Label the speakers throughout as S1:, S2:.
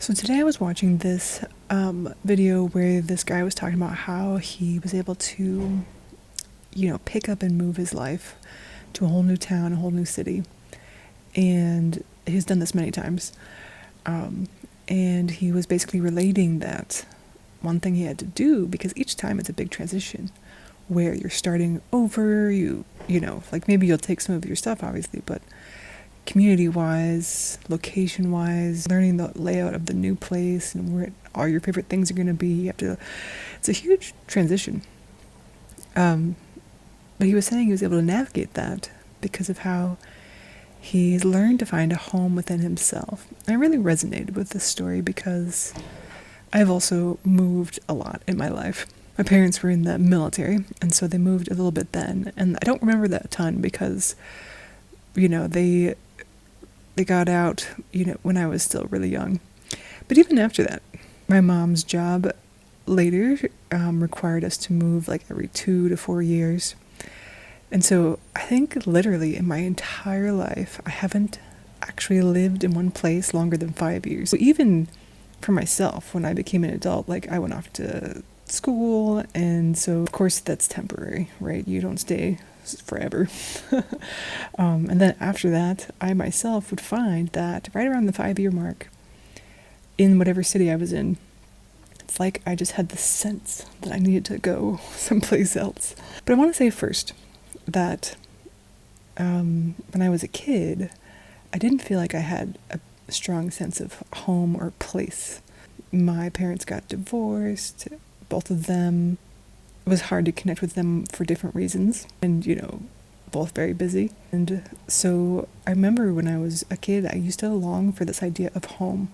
S1: So today I was watching this video where this guy was talking about how he was able to, pick up and move his life to a whole new town, a whole new city. And he's done this many times. And he was basically relating that one thing he had to do, because each time it's a big transition where you're starting over, like maybe you'll take some of your stuff, obviously, but community-wise, location-wise, learning the layout of the new place and where all your favorite things are going to be. It's a huge transition. But he was saying he was able to navigate that because of how he's learned to find a home within himself. And I really resonated with this story because I've also moved a lot in my life. My parents were in the military, and so they moved a little bit then. And I don't remember that a ton because, they got out, when I was still really young. But even after that, my mom's job later required us to move like every 2 to 4 years. And so I think literally in my entire life, I haven't actually lived in one place longer than 5 years. So even for myself, when I became an adult, like I went off to school, and so of course that's temporary, right? You don't stay forever. And then after that, I myself would find that right around the 5-year mark, in whatever city I was in, it's like I just had the sense that I needed to go someplace else. But I want to say first that when I was a kid, I didn't feel like I had a strong sense of home or place. My parents got divorced, both of them. It was hard to connect with them for different reasons, and both very busy. And so I remember when I was a kid, I used to long for this idea of home.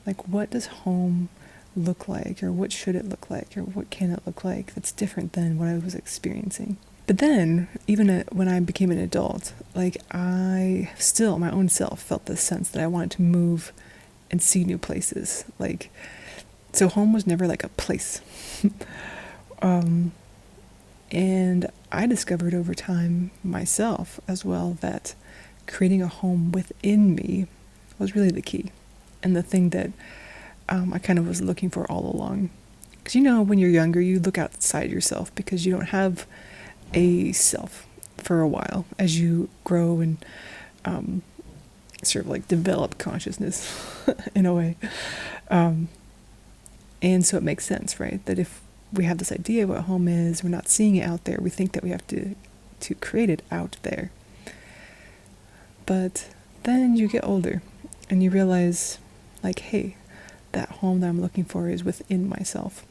S1: Like, what does home look like, or what should it look like, or what can it look like that's different than what I was experiencing? But then, even when I became an adult, like I still, my own self, felt this sense that I wanted to move and see new places. Like, so home was never like a place. And I discovered over time myself as well that creating a home within me was really the key, and the thing that I kind of was looking for all along. Because when you're younger, you look outside yourself because you don't have a self for a while as you grow and sort of like develop consciousness in a way. And so it makes sense, right? That if we have this idea of what home is, we're not seeing it out there, we think that we have to create it out there. But then you get older and you realize, like, hey, that home that I'm looking for is within myself.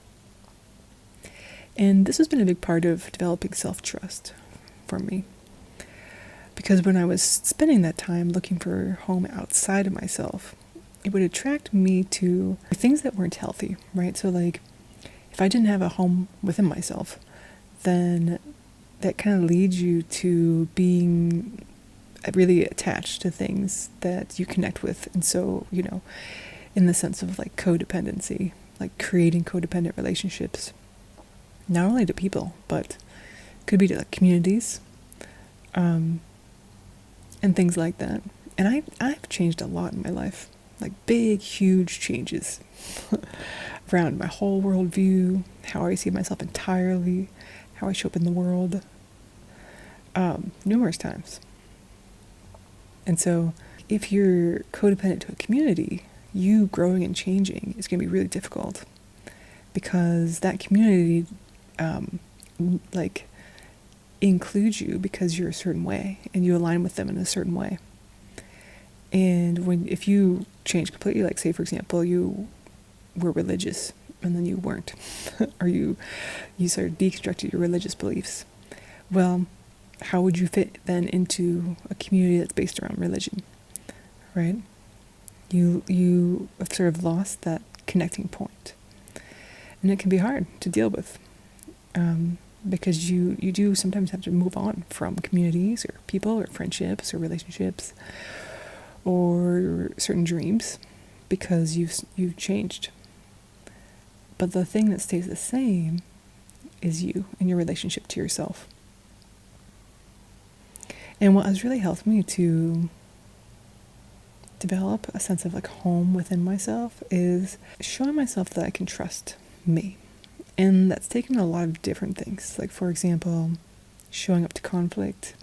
S1: And this has been a big part of developing self-trust for me. Because when I was spending that time looking for home outside of myself, it would attract me to things that weren't healthy, right? So like, if I didn't have a home within myself, then that kind of leads you to being really attached to things that you connect with. And so, in the sense of like codependency, like creating codependent relationships, not only to people, but could be to like communities, and things like that. And I've changed a lot in my life, like big, huge changes around my whole worldview, how I see myself entirely, how I show up in the world, numerous times. And so if you're codependent to a community, you growing and changing is going to be really difficult, because that community includes you because you're a certain way and you align with them in a certain way. And if you change completely, like say for example you were religious and then you weren't, or you sort of deconstructed your religious beliefs, well, how would you fit then into a community that's based around religion, right? You have sort of lost that connecting point, and it can be hard to deal with, because you do sometimes have to move on from communities or people or friendships or relationships or certain dreams because you've changed. But the thing that stays the same is you and your relationship to yourself. And what has really helped me to develop a sense of like home within myself is showing myself that I can trust me. And that's taken a lot of different things. Like, for example, showing up to conflict,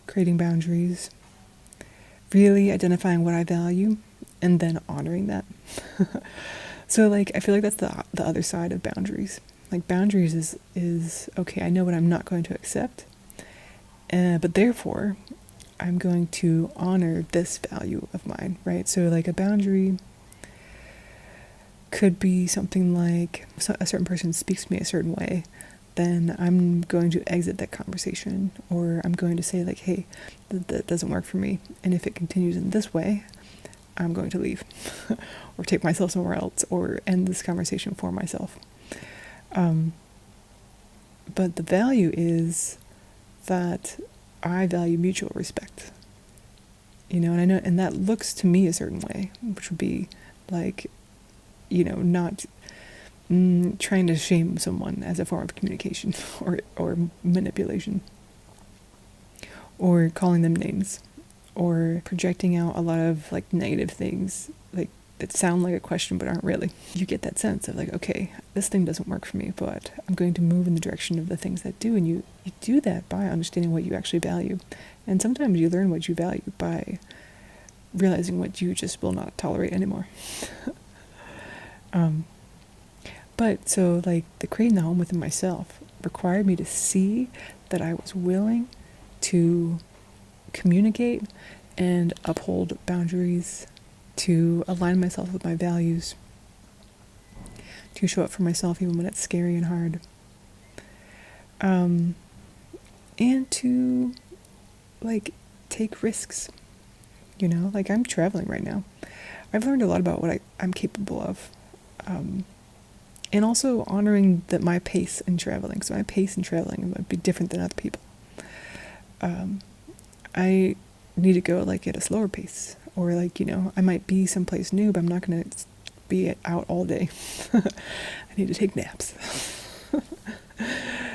S1: creating boundaries, really identifying what I value, and then honoring that. So, like, I feel like that's the other side of boundaries. Like, boundaries is okay, I know what I'm not going to accept, but therefore, I'm going to honor this value of mine, right? So, like, a boundary could be something like a certain person speaks to me a certain way, then I'm going to exit that conversation, or I'm going to say like, hey, that doesn't work for me. And if it continues in this way, I'm going to leave or take myself somewhere else or end this conversation for myself. But the value is that I value mutual respect, and I know, and that looks to me a certain way, which would be like, not trying to shame someone as a form of communication or manipulation, or calling them names, or projecting out a lot of like negative things like that sound like a question but aren't really. You get that sense of like, okay, this thing doesn't work for me, but I'm going to move in the direction of the things that do. And you do that by understanding what you actually value. And sometimes you learn what you value by realizing what you just will not tolerate anymore. But so like the creating the home within myself required me to see that I was willing to communicate and uphold boundaries, to align myself with my values, to show up for myself even when it's scary and hard, and to like take risks. Like I'm traveling right now. I've learned a lot about what I'm capable of. And also honoring that my pace in traveling. So my pace in traveling might be different than other people. I need to go like at a slower pace, or like, I might be someplace new, but I'm not going to be out all day. I need to take naps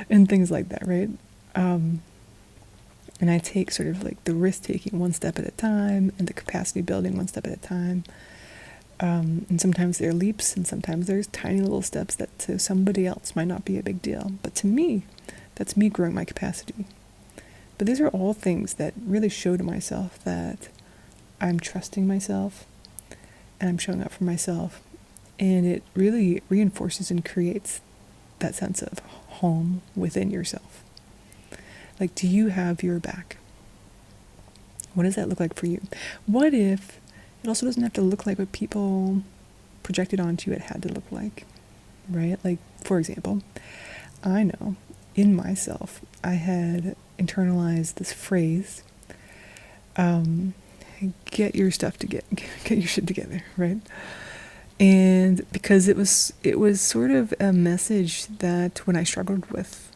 S1: and things like that, right? And I take sort of like the risk taking one step at a time and the capacity building one step at a time. And sometimes there are leaps, and sometimes there's tiny little steps that to somebody else might not be a big deal. But to me, that's me growing my capacity. But these are all things that really show to myself that I'm trusting myself and I'm showing up for myself. And it really reinforces and creates that sense of home within yourself. Like, do you have your back? What does that look like for you? What if it also doesn't have to look like what people projected onto you it had to look like, right? Like, for example, I know in myself, I had internalized this phrase, get your stuff together, get your shit together, right? And because it was sort of a message that when I struggled with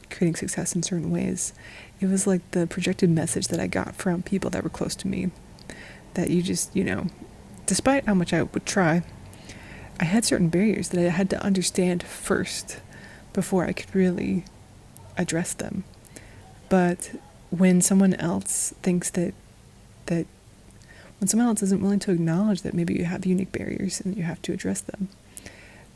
S1: creating success in certain ways, it was like the projected message that I got from people that were close to me, that you just, despite how much I would try, I had certain barriers that I had to understand first before I could really address them. But when someone else thinks that when someone else isn't willing to acknowledge that maybe you have unique barriers and you have to address them,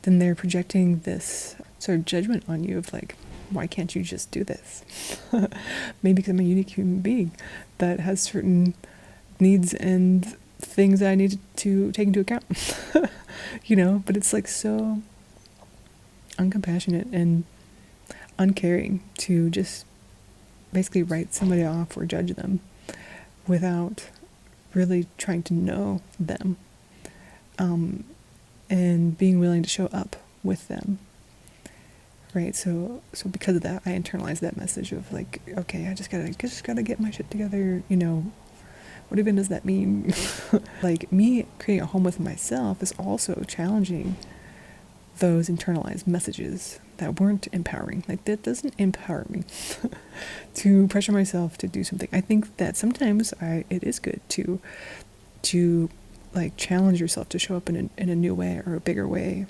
S1: then they're projecting this sort of judgment on you of like, why can't you just do this? Maybe because I'm a unique human being that has certain needs and things that I need to take into account. But it's like so uncompassionate and uncaring to just basically write somebody off or judge them without really trying to know them, and being willing to show up with them, right? So because of that, I internalized that message of like, okay, I just gotta get my shit together. What even does that mean? Like, me creating a home with myself is also challenging those internalized messages that weren't empowering. Like, that doesn't empower me to pressure myself to do something. I think that sometimes it is good to like challenge yourself to show up in a new way or a bigger way,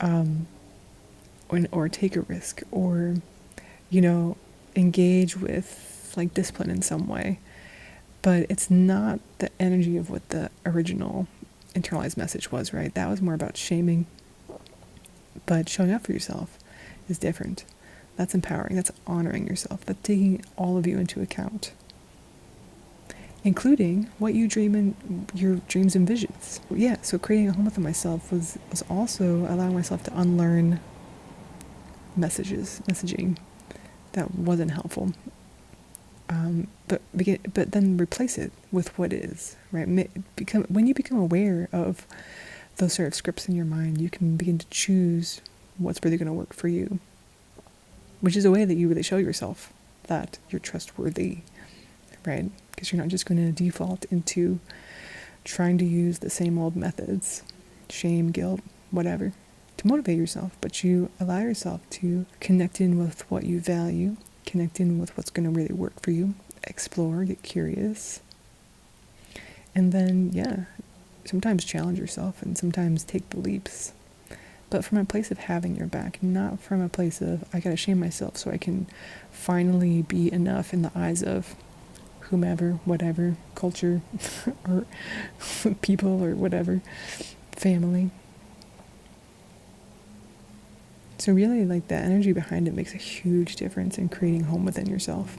S1: or take a risk, or engage with like discipline in some way. But it's not the energy of what the original internalized message was, right? That was more about shaming. But showing up for yourself is different. That's empowering. That's honoring yourself. That's taking all of you into account, including what you dream in your dreams and visions. Yeah, so creating a home within myself was also allowing myself to unlearn messaging that wasn't helpful. But then replace it with what is, right? When you become aware of those sort of scripts in your mind, you can begin to choose what's really going to work for you, which is a way that you really show yourself that you're trustworthy, right? Because you're not just going to default into trying to use the same old methods, shame, guilt, whatever, to motivate yourself, but you allow yourself to connect in with what you value, connect in with what's going to really work for you, explore, get curious, and then, yeah, sometimes challenge yourself and sometimes take the leaps. But from a place of having your back, not from a place of, I gotta shame myself so I can finally be enough in the eyes of whomever, whatever, culture, or people, or whatever, family. So really, like, the energy behind it makes a huge difference in creating home within yourself.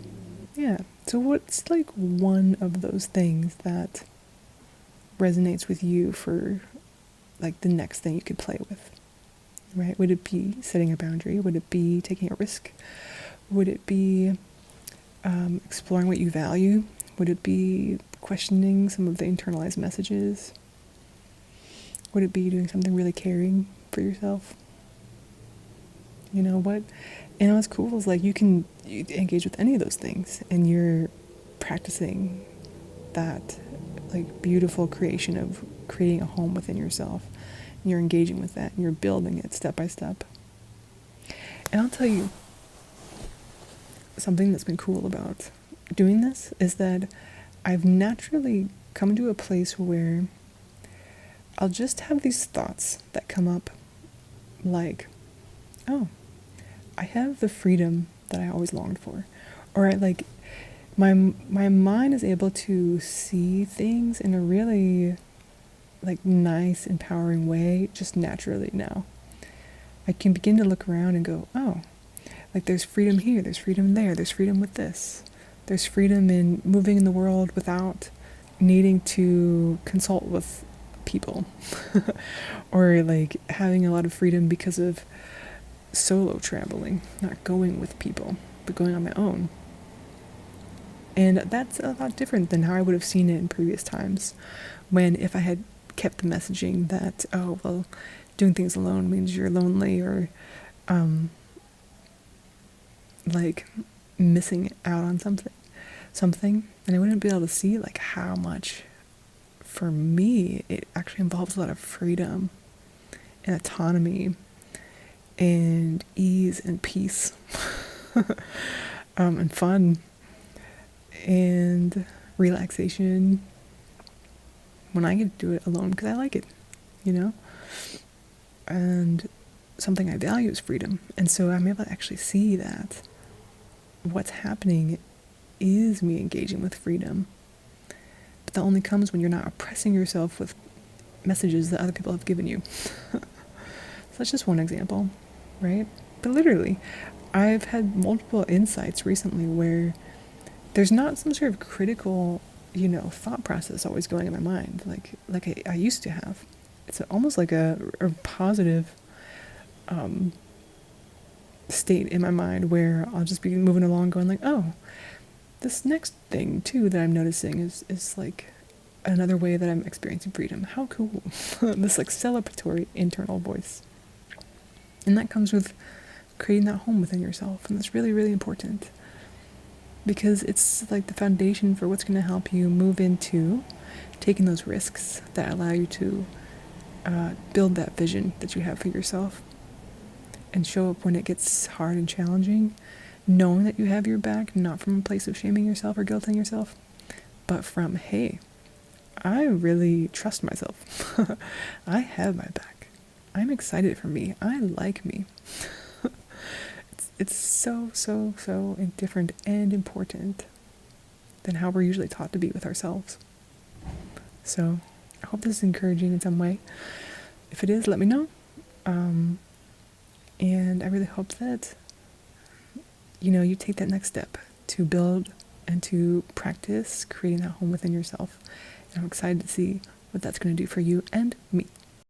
S1: Yeah. So what's like one of those things that resonates with you for like the next thing you could play with? Right? Would it be setting a boundary? Would it be taking a risk? Would it be exploring what you value? Would it be questioning some of the internalized messages? Would it be doing something really caring for yourself? You know what? And what's cool is like you engage with any of those things, and you're practicing that like beautiful creation of creating a home within yourself. And you're engaging with that, and you're building it step by step. And I'll tell you, something that's been cool about doing this is that I've naturally come to a place where I'll just have these thoughts that come up like, oh, I have the freedom that I always longed for. Or like my mind is able to see things in a really like nice, empowering way just naturally now. I can begin to look around and go, oh, like there's freedom here, there's freedom there, there's freedom with this. There's freedom in moving in the world without needing to consult with people. Or like having a lot of freedom because of solo traveling, not going with people, but going on my own. And that's a lot different than how I would have seen it in previous times, when if I had kept the messaging that, oh, well, doing things alone means you're lonely, or like missing out on something, and I wouldn't be able to see like how much for me it actually involves a lot of freedom and autonomy and ease and peace and fun and relaxation when I get to do it alone, because I like it, you know? And something I value is freedom. And so I'm able to actually see that what's happening is me engaging with freedom. But that only comes when you're not oppressing yourself with messages that other people have given you. So that's just one example, right? But literally, I've had multiple insights recently where there's not some sort of critical, thought process always going in my mind like I used to have. It's almost like a positive state in my mind where I'll just be moving along going like, oh, this next thing too that I'm noticing is like another way that I'm experiencing freedom. How cool. This like celebratory internal voice. And that comes with creating that home within yourself, and that's really, really important, because it's like the foundation for what's going to help you move into taking those risks that allow you to build that vision that you have for yourself and show up when it gets hard and challenging, knowing that you have your back, not from a place of shaming yourself or guilting yourself, but from, hey, I really trust myself. I have my back. I'm excited for me. I like me. It's so, so, so different and important. than how we're usually taught to be with ourselves. So I hope this is encouraging in some way. If it is, let me know. And I really hope that, you take that next step to build and to practice creating that home within yourself. And I'm excited to see what that's going to do for you and me.